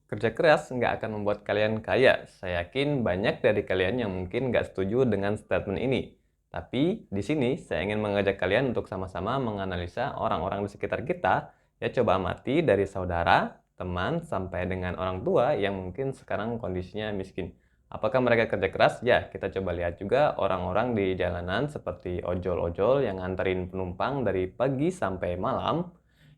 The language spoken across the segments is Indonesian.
Kerja keras nggak akan membuat kalian kaya. Saya yakin banyak dari kalian yang mungkin nggak setuju dengan statement ini. Tapi di sini saya ingin mengajak kalian untuk sama-sama menganalisa orang-orang di sekitar kita. Ya coba amati dari saudara, teman, sampai dengan orang tua yang mungkin sekarang kondisinya miskin. Apakah mereka kerja keras? Ya, kita coba lihat juga orang-orang di jalanan seperti ojol-ojol yang nganterin penumpang dari pagi sampai malam,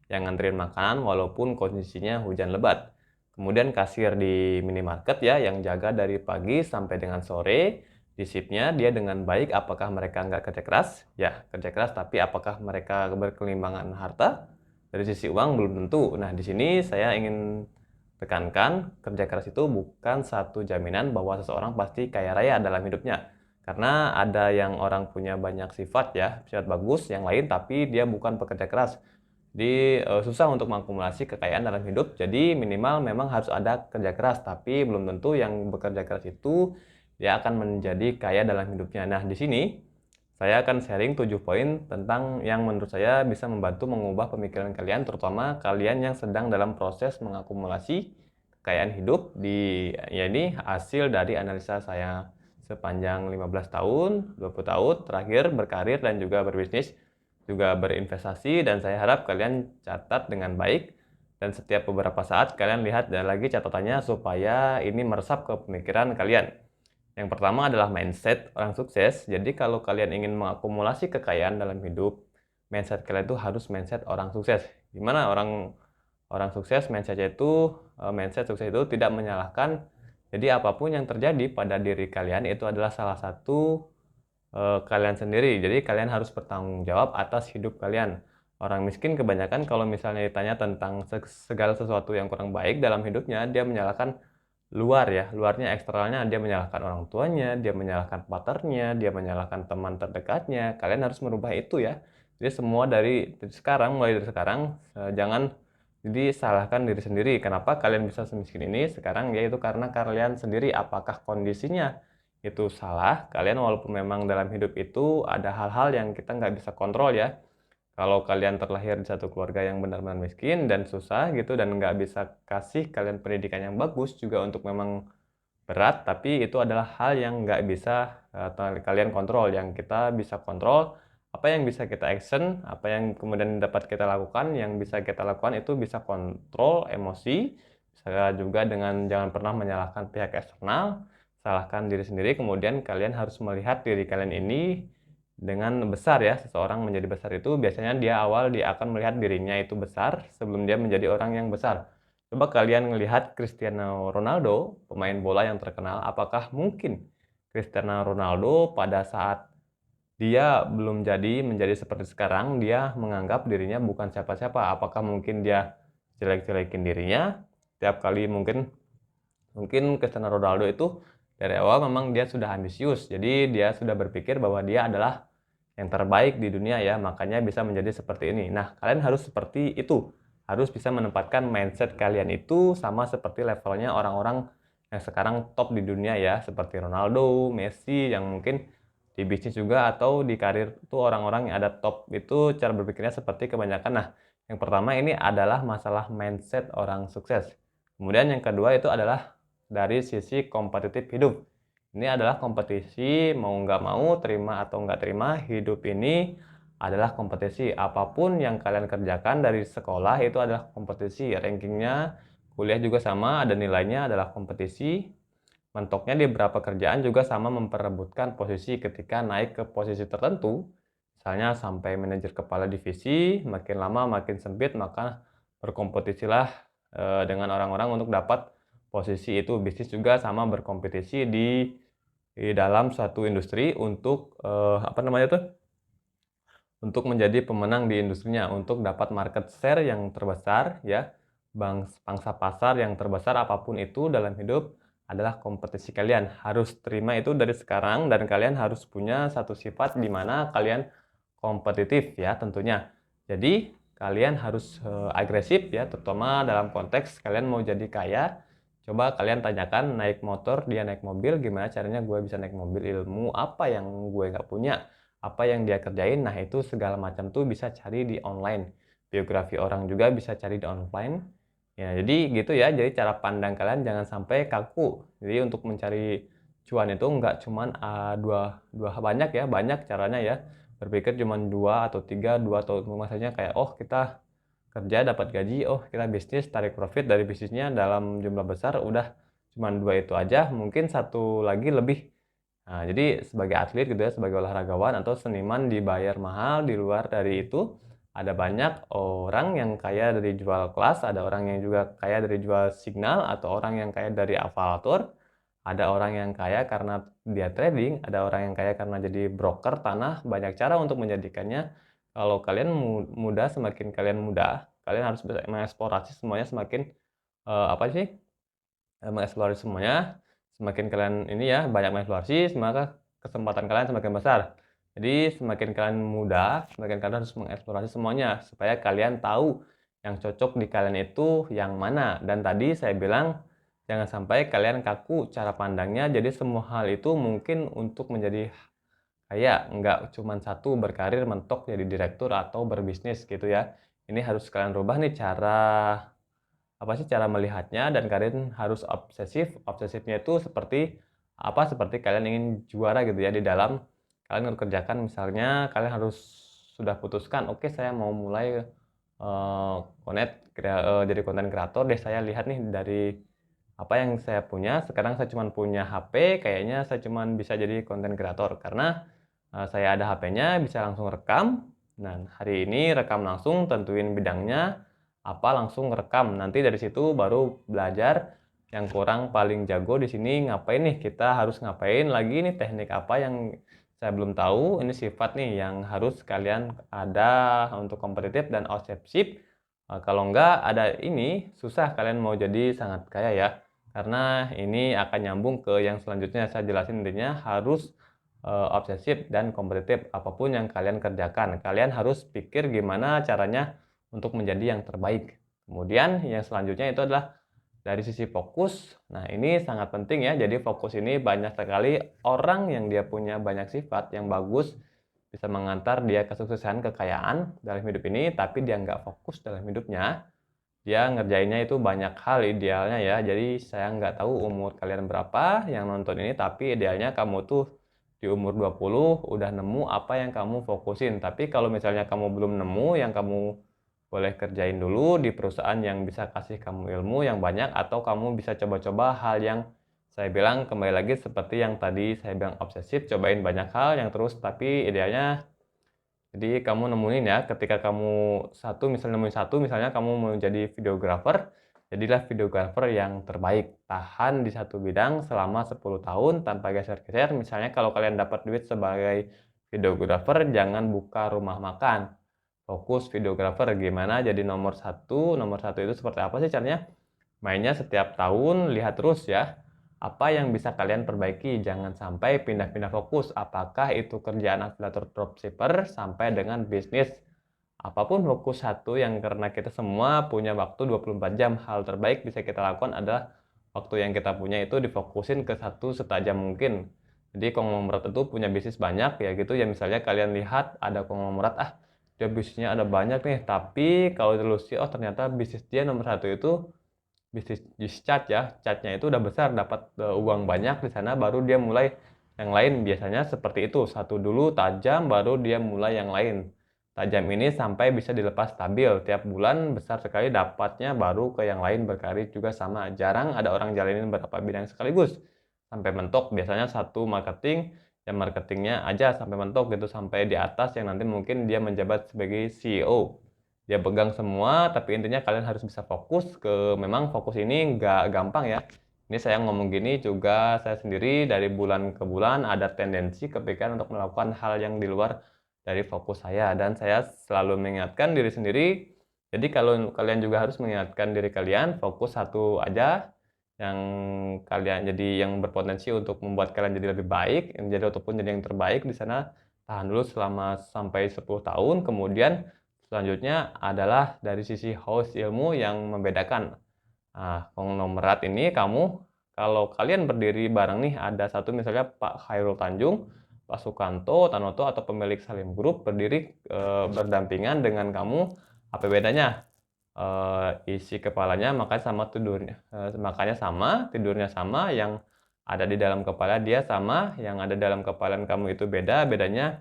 yang nganterin makanan walaupun kondisinya hujan lebat. Kemudian kasir di minimarket ya, yang jaga dari pagi sampai dengan sore, di shift-nya dia dengan baik. Apakah mereka nggak kerja keras? Ya, kerja keras, tapi apakah mereka berkelimbangan harta? Dari sisi uang belum tentu. Nah, di sini saya ingin tekankan, kerja keras itu bukan satu jaminan bahwa seseorang pasti kaya raya dalam hidupnya. Karena ada yang orang punya banyak sifat ya, sifat bagus, yang lain tapi dia bukan pekerja keras. Jadi, susah untuk mengakumulasi kekayaan dalam hidup, jadi minimal memang harus ada kerja keras, tapi belum tentu yang bekerja keras itu dia akan menjadi kaya dalam hidupnya. Nah, di sini saya akan sharing 7 poin tentang yang menurut saya bisa membantu mengubah pemikiran kalian, terutama kalian yang sedang dalam proses mengakumulasi kekayaan hidup ya ini hasil dari analisa saya sepanjang 15 tahun, 20 tahun terakhir berkarir dan juga berbisnis, juga berinvestasi, dan saya harap kalian catat dengan baik dan setiap beberapa saat kalian lihat dan lagi catatannya supaya ini meresap ke pemikiran kalian. Yang pertama adalah mindset orang sukses. Jadi kalau kalian ingin mengakumulasi kekayaan dalam hidup, mindset kalian itu harus mindset orang sukses. Gimana orang orang sukses mindset-nya itu mindset sukses itu tidak menyalahkan. Jadi apapun yang terjadi pada diri kalian itu adalah salah satu kalian sendiri. Jadi kalian harus bertanggung jawab atas hidup kalian. Orang miskin kebanyakan kalau misalnya ditanya tentang segala sesuatu yang kurang baik dalam hidupnya, dia menyalahkan luar ya, luarnya, eksternalnya, dia menyalahkan orang tuanya, dia menyalahkan partnernya, dia menyalahkan teman terdekatnya. Kalian harus merubah itu ya. Jadi semua dari sekarang, mulai dari sekarang, jangan jadi salahkan diri sendiri. Kenapa kalian bisa semiskin ini sekarang? Yaitu karena kalian sendiri. Apakah kondisinya itu salah? Kalian walaupun memang dalam hidup itu ada hal-hal yang kita nggak bisa kontrol ya. Kalau kalian terlahir di satu keluarga yang benar-benar miskin dan susah gitu dan nggak bisa kasih kalian pendidikan yang bagus juga untuk memang berat, tapi itu adalah hal yang nggak bisa kalian kontrol. Yang kita bisa kontrol, apa yang bisa kita action, apa yang kemudian dapat kita lakukan, yang bisa kita lakukan itu bisa kontrol emosi, bisa juga dengan jangan pernah menyalahkan pihak eksternal, salahkan diri sendiri, kemudian kalian harus melihat diri kalian ini dengan besar ya. Seseorang menjadi besar itu biasanya dia akan melihat dirinya itu besar sebelum dia menjadi orang yang besar. Coba kalian melihat Cristiano Ronaldo, pemain bola yang terkenal, apakah mungkin Cristiano Ronaldo pada saat dia belum menjadi seperti sekarang, dia menganggap dirinya bukan siapa-siapa? Apakah mungkin dia jelek-jelekin dirinya? Tiap kali mungkin mungkin Cristiano Ronaldo itu dari awal memang dia sudah ambisius, jadi dia sudah berpikir bahwa dia adalah yang terbaik di dunia ya, makanya bisa menjadi seperti ini. Nah, kalian harus seperti itu. Harus bisa menempatkan mindset kalian itu sama seperti levelnya orang-orang yang sekarang top di dunia ya, seperti Ronaldo, Messi, yang mungkin di bisnis juga atau di karir itu orang-orang yang ada top itu cara berpikirnya seperti kebanyakan. Nah, yang pertama ini adalah masalah mindset orang sukses. Kemudian yang kedua itu adalah dari sisi kompetitif hidup. Ini adalah kompetisi, mau nggak mau, terima atau nggak terima, hidup ini adalah kompetisi. Apapun yang kalian kerjakan dari sekolah itu adalah kompetisi. Rankingnya, kuliah juga sama, ada nilainya adalah kompetisi. Mentoknya di beberapa kerjaan juga sama memperebutkan posisi ketika naik ke posisi tertentu. Misalnya sampai manajer kepala divisi, makin lama makin sempit, maka berkompetisilah dengan orang-orang untuk dapat posisi itu. Bisnis juga sama berkompetisi di dalam suatu industri untuk apa namanya tuh? Untuk menjadi pemenang di industrinya, untuk dapat market share yang terbesar ya, pangsa pasar yang terbesar apapun itu dalam hidup adalah kompetisi. Kalian harus terima itu dari sekarang dan kalian harus punya satu sifat di mana kalian kompetitif ya tentunya. Jadi kalian harus agresif ya, terutama dalam konteks kalian mau jadi kaya. Coba kalian tanyakan naik motor, dia naik mobil, gimana caranya gue bisa naik mobil, ilmu apa yang gue nggak punya, apa yang dia kerjain. Nah itu segala macam tuh bisa cari di online. Biografi orang juga bisa cari di online. Ya, jadi gitu ya. Jadi cara pandang kalian jangan sampai kaku. Jadi untuk mencari cuan itu nggak cuman dua dua banyak ya, banyak caranya ya. Berpikir cuman 2 atau 3, 2 atau maksudnya kayak, oh kita kerja dapat gaji, oh kita bisnis tarik profit dari bisnisnya dalam jumlah besar, udah cuman 2 itu aja, mungkin satu lagi lebih. Nah, jadi sebagai atlet gitu ya, sebagai olahragawan atau seniman dibayar mahal, di luar dari itu ada banyak orang yang kaya dari jual kelas, ada orang yang juga kaya dari jual signal, atau orang yang kaya dari afalatur, ada orang yang kaya karena dia trading, ada orang yang kaya karena jadi broker tanah, banyak cara untuk menjadikannya. Kalau kalian muda, semakin kalian muda, kalian harus bisa mengeksplorasi semuanya semakin, apa sih, mengeksplorasi semuanya, semakin kalian ini ya, banyak mengeksplorasi, maka kesempatan kalian semakin besar. Jadi semakin kalian muda, semakin kalian harus mengeksplorasi semuanya, supaya kalian tahu yang cocok di kalian itu yang mana. Dan tadi saya bilang, jangan sampai kalian kaku cara pandangnya, jadi semua hal itu mungkin untuk menjadi kaya, nggak cuma satu, berkarir, mentok jadi direktur atau berbisnis gitu ya. Ini harus kalian rubah nih cara apa sih cara melihatnya, dan kalian harus obsesif. Obsesifnya itu seperti apa? Seperti kalian ingin juara gitu ya di dalam kalian kerjakan, misalnya kalian harus sudah putuskan, oke saya mau mulai jadi konten kreator deh. Saya lihat nih dari apa yang saya punya, sekarang saya cuma punya HP, kayaknya saya cuma bisa jadi konten kreator karena saya ada HP-nya, bisa langsung rekam. Nah, hari ini rekam langsung, tentuin bidangnya apa, langsung rekam. Nanti dari situ baru belajar yang kurang paling jago di sini ngapain nih, kita harus ngapain lagi nih, teknik apa yang saya belum tahu, ini sifat nih yang harus kalian ada untuk kompetitif dan obsesif. Kalau enggak ada ini, susah kalian mau jadi sangat kaya ya. Karena ini akan nyambung ke yang selanjutnya, saya jelasin intinya harus obsesif dan kompetitif apapun yang kalian kerjakan. Kalian harus pikir gimana caranya untuk menjadi yang terbaik. Kemudian yang selanjutnya itu adalah dari sisi fokus. Nah, ini sangat penting ya. Jadi fokus ini banyak sekali orang yang dia punya banyak sifat yang bagus, bisa mengantar dia kesuksesan, kekayaan dalam hidup ini, tapi dia nggak fokus dalam hidupnya. Dia ngerjainnya itu banyak hal idealnya ya. Jadi saya nggak tahu umur kalian berapa yang nonton ini, tapi idealnya kamu tuh di umur 20 udah nemu apa yang kamu fokusin. Tapi kalau misalnya kamu belum nemu, yang kamu boleh kerjain dulu di perusahaan yang bisa kasih kamu ilmu yang banyak, atau kamu bisa coba-coba hal yang saya bilang kembali lagi seperti yang tadi saya bilang obsesif, cobain banyak hal yang terus, tapi idealnya jadi kamu nemuin ya, ketika kamu nemuin satu, misalnya kamu mau jadi videographer, jadilah videographer yang terbaik. Tahan di satu bidang selama 10 tahun tanpa geser-geser. Misalnya kalau kalian dapat duit sebagai videographer, jangan buka rumah makan. Fokus videographer, gimana jadi nomor satu. Nomor satu itu seperti apa sih caranya? Mainnya setiap tahun, lihat terus ya. Apa yang bisa kalian perbaiki, jangan sampai pindah-pindah fokus. Apakah itu kerjaan afiliator dropshipper sampai dengan bisnis. Apapun fokus satu, yang karena kita semua punya waktu 24 jam. Hal terbaik bisa kita lakukan adalah waktu yang kita punya itu difokusin ke satu setajam mungkin. Jadi konglomerat itu punya bisnis banyak ya gitu ya, misalnya kalian lihat ada konglomerat, dia bisnisnya ada banyak nih, tapi kalau telusuri, oh ternyata bisnis dia nomor satu itu bisnis cat ya, catnya itu udah besar, dapat uang banyak di sana, baru dia mulai yang lain. Biasanya seperti itu, satu dulu tajam, baru dia mulai yang lain. Tajam ini sampai bisa dilepas stabil, tiap bulan besar sekali dapatnya, baru ke yang lain berkarir juga sama. Jarang ada orang jalanin beberapa bidang sekaligus sampai mentok. Biasanya satu marketing, yang marketingnya aja sampai mentok gitu, sampai di atas yang nanti mungkin dia menjabat sebagai CEO. Dia pegang semua, tapi intinya kalian harus bisa fokus memang fokus ini nggak gampang ya. Ini saya ngomong gini juga, saya sendiri dari bulan ke bulan ada tendensi kepikiran untuk melakukan hal yang di luar dari fokus saya, dan saya selalu mengingatkan diri sendiri. Jadi kalau kalian juga harus mengingatkan diri kalian, fokus satu aja yang kalian jadi yang berpotensi untuk membuat kalian jadi lebih baik, ataupun jadi yang terbaik di sana. Tahan dulu selama sampai 10 tahun, kemudian selanjutnya adalah dari sisi host ilmu yang membedakan. Nah, konglomerat ini kalau kalian berdiri bareng nih, ada satu misalnya Pak Khairul Tanjung, Pak Sukanto, Tanoto, atau pemilik Salim Group berdiri berdampingan dengan kamu, apa bedanya? isi kepalanya makanya sama, tidurnya sama, yang ada di dalam kepala dia sama, yang ada dalam kepala kamu itu beda. Bedanya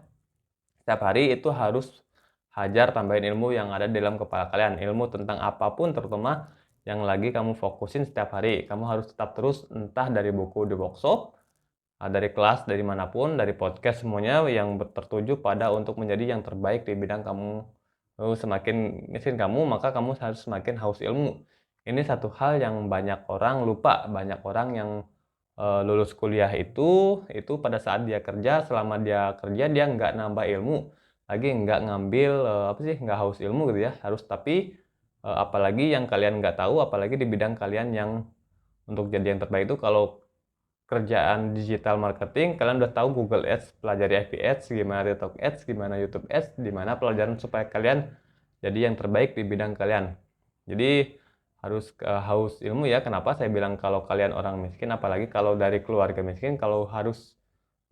setiap hari itu harus hajar tambahin ilmu yang ada di dalam kepala kalian. Ilmu tentang apapun terutama yang lagi kamu fokusin setiap hari. Kamu harus tetap terus, entah dari buku di workshop, dari kelas, dari manapun, dari podcast, semuanya yang tertuju pada untuk menjadi yang terbaik di bidang kamu. Semakin miskin kamu, maka kamu harus semakin haus ilmu. Ini satu hal yang banyak orang lupa. Banyak orang yang lulus kuliah itu pada saat dia kerja, selama dia kerja dia nggak nambah ilmu, lagi nggak ngambil, nggak haus ilmu gitu ya, harus. Tapi apalagi yang kalian nggak tahu, apalagi di bidang kalian yang untuk jadi yang terbaik itu, kalau kerjaan digital marketing, kalian udah tahu Google Ads, pelajari FB Ads, gimana TikTok Ads, gimana YouTube Ads, di mana pelajaran supaya kalian jadi yang terbaik di bidang kalian. Jadi harus haus ilmu ya. Kenapa saya bilang kalau kalian orang miskin, apalagi kalau dari keluarga miskin, kalau harus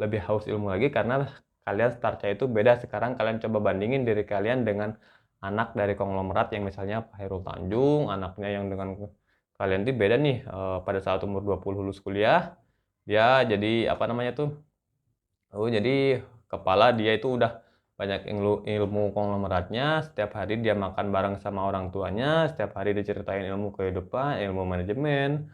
lebih haus ilmu lagi, karena kalian startnya itu beda. Sekarang kalian coba bandingin diri kalian dengan anak dari konglomerat yang misalnya Pak Hairul Tanjung, anaknya yang dengan kalian itu beda nih. Pada saat umur 20 lulus kuliah, dia jadi jadi kepala dia itu udah banyak ilmu konglomeratnya. Setiap hari dia makan bareng sama orang tuanya, setiap hari diceritain ilmu kehidupan, ilmu manajemen,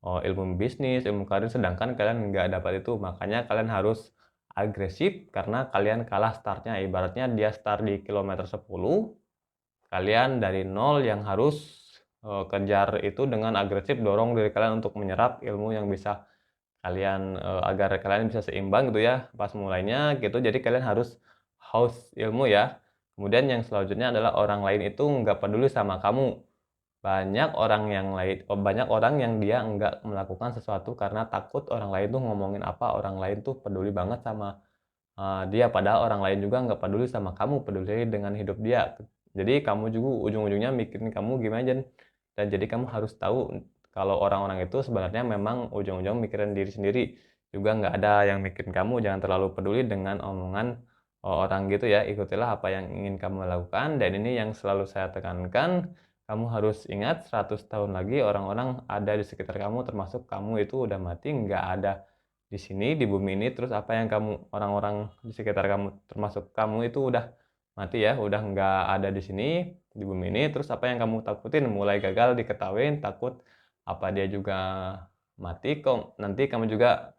ilmu bisnis, ilmu karir, sedangkan kalian nggak dapat itu. Makanya kalian harus agresif, karena kalian kalah startnya. Ibaratnya dia start di kilometer 10, kalian dari nol yang harus kejar itu dengan agresif, dorong diri kalian untuk menyerap ilmu yang bisa kalian, agar kalian bisa seimbang gitu ya pas mulainya gitu. Jadi kalian harus haus ilmu ya. Kemudian yang selanjutnya adalah orang lain itu nggak peduli sama kamu. Banyak orang yang dia nggak melakukan sesuatu karena takut orang lain tuh ngomongin apa, orang lain tuh peduli banget sama dia, padahal orang lain juga nggak peduli sama kamu, peduli dengan hidup dia. Jadi kamu juga ujung-ujungnya mikirin kamu gimana, dan jadi kamu harus tahu kalau orang-orang itu sebenarnya memang ujung-ujung mikirin diri sendiri, juga nggak ada yang mikirin kamu. Jangan terlalu peduli dengan omongan orang gitu ya. Ikutilah apa yang ingin kamu lakukan, dan ini yang selalu saya tekankan, kamu harus ingat 100 tahun lagi orang-orang ada di sekitar kamu, termasuk kamu itu udah mati, nggak ada di sini, di bumi ini. Terus apa yang orang-orang di sekitar kamu, termasuk kamu itu udah mati ya, udah nggak ada di sini, di bumi ini. Terus apa yang kamu takutin? Mulai gagal diketawain, takut apa dia juga mati, kok nanti kamu juga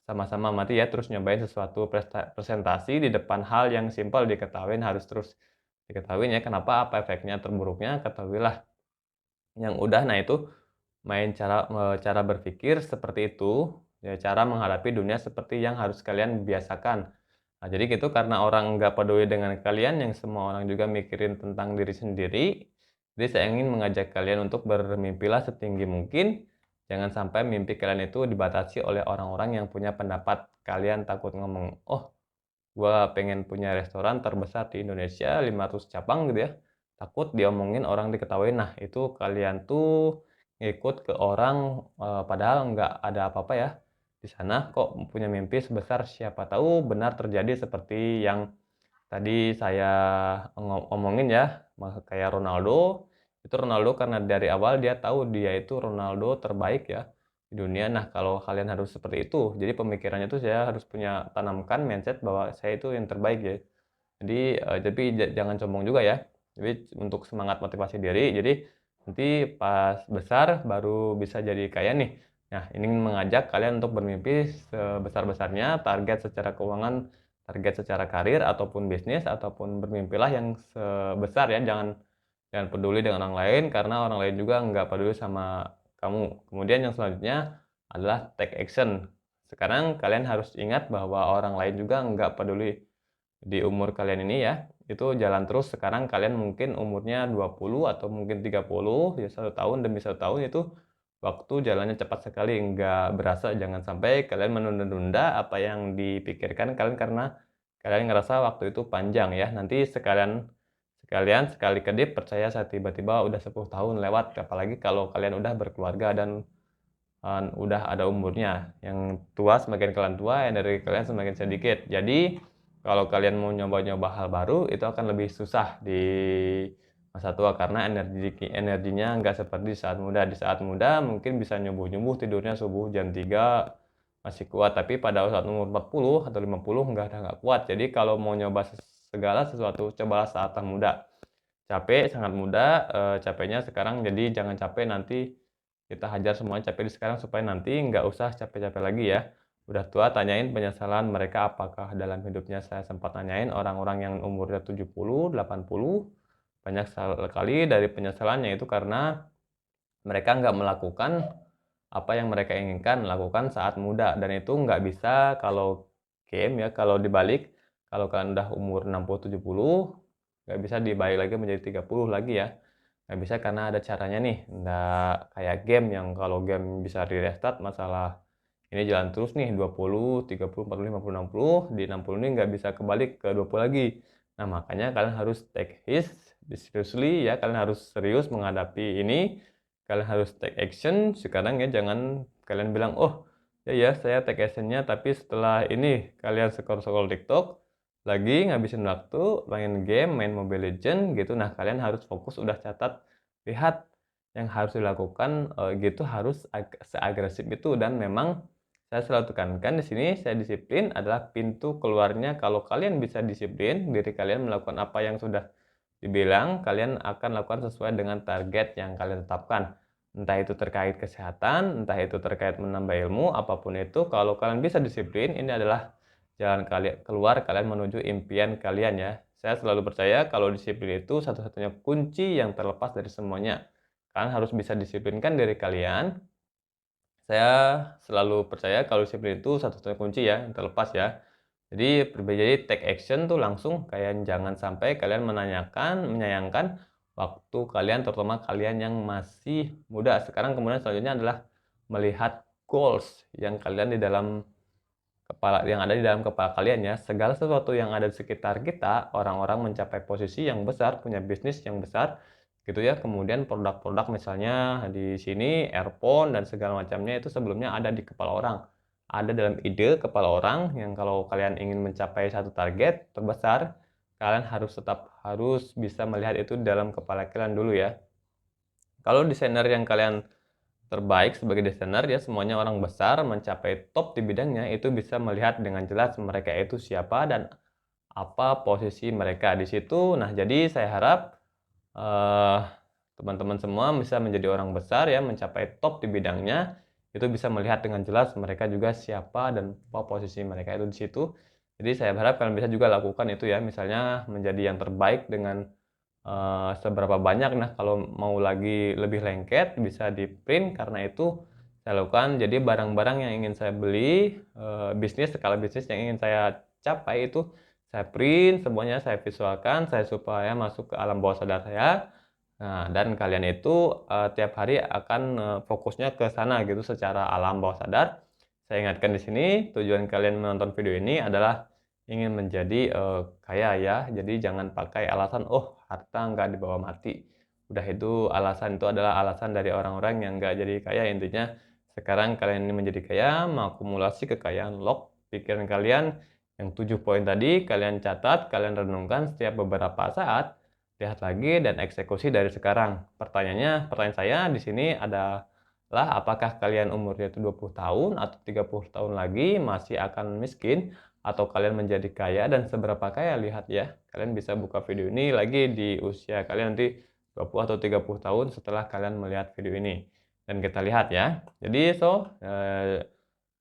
sama-sama mati ya. Terus nyobain sesuatu presentasi di depan hal yang simpel, diketawain, harus terus diketawain ya. Kenapa? Apa efeknya terburuknya? Ketahuilah yang udah. Nah itu cara berpikir seperti itu, ya cara menghadapi dunia seperti yang harus kalian biasakan. Nah, jadi gitu, karena orang nggak peduli dengan kalian, yang semua orang juga mikirin tentang diri sendiri, jadi saya ingin mengajak kalian untuk bermimpilah setinggi mungkin. Jangan sampai mimpi kalian itu dibatasi oleh orang-orang yang punya pendapat. Kalian takut ngomong, "Oh, gua pengen punya restoran terbesar di Indonesia, 500 cabang," gitu ya. Takut diomongin orang, diketawain. Nah, itu kalian tuh ngikut ke orang, padahal nggak ada apa-apa ya di sana, kok punya mimpi sebesar. Siapa tahu benar terjadi seperti yang tadi saya omongin ya, kayak Ronaldo. Itu Ronaldo karena dari awal dia tahu dia itu Ronaldo terbaik ya di dunia. Nah, kalau kalian harus seperti itu. Jadi pemikirannya itu saya harus tanamkan mindset bahwa saya itu yang terbaik ya. Jadi, tapi jangan sombong juga ya. Jadi untuk semangat motivasi diri, jadi nanti pas besar baru bisa jadi kaya nih. Nah, ini mengajak kalian untuk bermimpi sebesar-besarnya, target secara keuangan, target secara karir ataupun bisnis, ataupun bermimpilah yang sebesar ya. Jangan jangan peduli dengan orang lain, karena orang lain juga nggak peduli sama kamu. Kemudian yang selanjutnya adalah take action. Sekarang kalian harus ingat bahwa orang lain juga nggak peduli di umur kalian ini ya, itu jalan terus. Sekarang kalian mungkin umurnya 20 atau mungkin 30, ya 1 tahun demi 1 tahun itu waktu jalannya cepat sekali, nggak berasa. Jangan sampai kalian menunda-nunda apa yang dipikirkan kalian karena kalian ngerasa waktu itu panjang ya. Nanti sekalian sekalian sekali kedip, percaya saya, tiba-tiba udah 10 tahun lewat. Apalagi kalau kalian udah berkeluarga dan udah ada umurnya. Yang tua, semakin kalian tua, energi kalian semakin sedikit. Jadi kalau kalian mau nyoba-nyoba hal baru, itu akan lebih susah masa tua karena energinya nggak seperti saat muda. Di saat muda mungkin bisa nyubuh-nyubuh tidurnya subuh jam 3 masih kuat, tapi pada saat umur 40 atau 50 nggak kuat. Jadi kalau mau nyoba segala sesuatu, cobalah saat muda. Capek, sangat muda, capeknya sekarang, jadi jangan capek nanti kita hajar semuanya capek di sekarang supaya nanti nggak usah capek-capek lagi ya. Udah tua tanyain penyesalan mereka apakah dalam hidupnya. Saya sempat nanyain orang-orang yang umurnya 70, 80, banyak sekali dari penyesalannya itu karena mereka nggak melakukan apa yang mereka inginkan lakukan saat muda, dan itu nggak bisa kalau game ya, kalau dibalik, kalau kalian udah umur 60, 70, nggak bisa dibalik lagi menjadi 30 lagi ya. Nggak bisa karena ada caranya nih, nggak kayak game yang kalau game bisa di-restart masalah ini jalan terus nih 20, 30, 40, 50, 60, di 60 ini nggak bisa kebalik ke 20 lagi. Nah, makanya kalian harus take this seriously ya, kalian harus serius menghadapi ini, kalian harus take action sekarang ya, jangan kalian bilang, "Oh, ya saya take action-nya," tapi setelah ini kalian scroll-scroll TikTok, lagi ngabisin waktu, main game, main Mobile Legends gitu. Nah, kalian harus fokus, udah catat, lihat yang harus dilakukan, gitu harus seagresif itu, dan memang saya selalu tekankan di sini, saya disiplin adalah pintu keluarnya. Kalau kalian bisa disiplin, diri kalian melakukan apa yang sudah dibilang, kalian akan lakukan sesuai dengan target yang kalian tetapkan. Entah itu terkait kesehatan, entah itu terkait menambah ilmu, apapun itu, kalau kalian bisa disiplin, ini adalah jalan kalian keluar, kalian menuju impian kalian ya. Saya selalu percaya kalau disiplin itu satu-satunya kunci yang terlepas dari semuanya. Kalian harus bisa disiplinkan diri kalian. Saya selalu percaya kalau disiplin itu satu-satunya kunci ya, yang terlepas ya. Jadi take action tuh langsung, kayak jangan sampai kalian menyayangkan waktu kalian, terutama kalian yang masih muda. Sekarang kemudian selanjutnya adalah melihat goals yang kalian di dalam kepala, yang ada di dalam kepala kalian ya. Segala sesuatu yang ada di sekitar kita, orang-orang mencapai posisi yang besar, punya bisnis yang besar gitu ya. Kemudian produk-produk misalnya di sini earphone dan segala macamnya itu sebelumnya ada di kepala orang. Ada dalam ide kepala orang yang kalau kalian ingin mencapai satu target terbesar, kalian harus bisa melihat itu dalam kepala kalian dulu ya. Kalau desainer yang kalian terbaik sebagai desainer ya, semuanya orang besar mencapai top di bidangnya, itu bisa melihat dengan jelas mereka itu siapa dan apa posisi mereka di situ. Nah, jadi saya harap eh, teman-teman semua bisa menjadi orang besar ya, mencapai top di bidangnya, itu bisa melihat dengan jelas mereka juga siapa dan apa posisi mereka itu di situ. Jadi saya berharap kalian bisa juga lakukan itu ya, misalnya menjadi yang terbaik dengan seberapa banyak. Nah, kalau mau lagi lebih lengket bisa di-print, karena itu saya lakukan. Jadi barang-barang yang ingin saya beli, skala bisnis yang ingin saya capai itu saya print semuanya, saya visualkan, saya supaya masuk ke alam bawah sadar saya. Nah, dan kalian itu tiap hari akan fokusnya ke sana gitu secara alam bawah sadar. Saya ingatkan di sini, tujuan kalian menonton video ini adalah ingin menjadi kaya ya. Jadi jangan pakai alasan, "Oh, harta nggak dibawa mati." Udah itu alasan, itu adalah alasan dari orang-orang yang nggak jadi kaya. Intinya sekarang kalian ini menjadi kaya, mengakumulasi kekayaan, lock pikiran kalian yang 7 poin tadi, kalian catat, kalian renungkan setiap beberapa saat, lihat lagi dan eksekusi dari sekarang. Pertanyaan saya di sini adalah apakah kalian umurnya itu 20 tahun atau 30 tahun lagi masih akan miskin, atau kalian menjadi kaya, dan seberapa kaya? Lihat ya, kalian bisa buka video ini lagi di usia kalian nanti 20 atau 30 tahun setelah kalian melihat video ini. Dan kita lihat ya. Jadi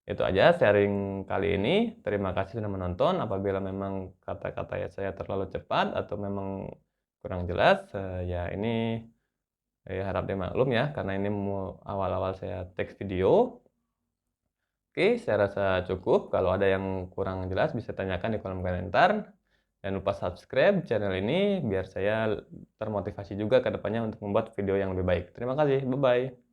itu aja sharing kali ini. Terima kasih sudah menonton. Apabila memang kata-kata saya terlalu cepat atau memang kurang jelas, ya ini harap dimaklum ya, karena ini awal-awal saya teks video. Oke, saya rasa cukup. Kalau ada yang kurang jelas bisa tanyakan di kolom komentar. Jangan lupa subscribe channel ini biar saya termotivasi juga ke depannya untuk membuat video yang lebih baik. Terima kasih, bye-bye.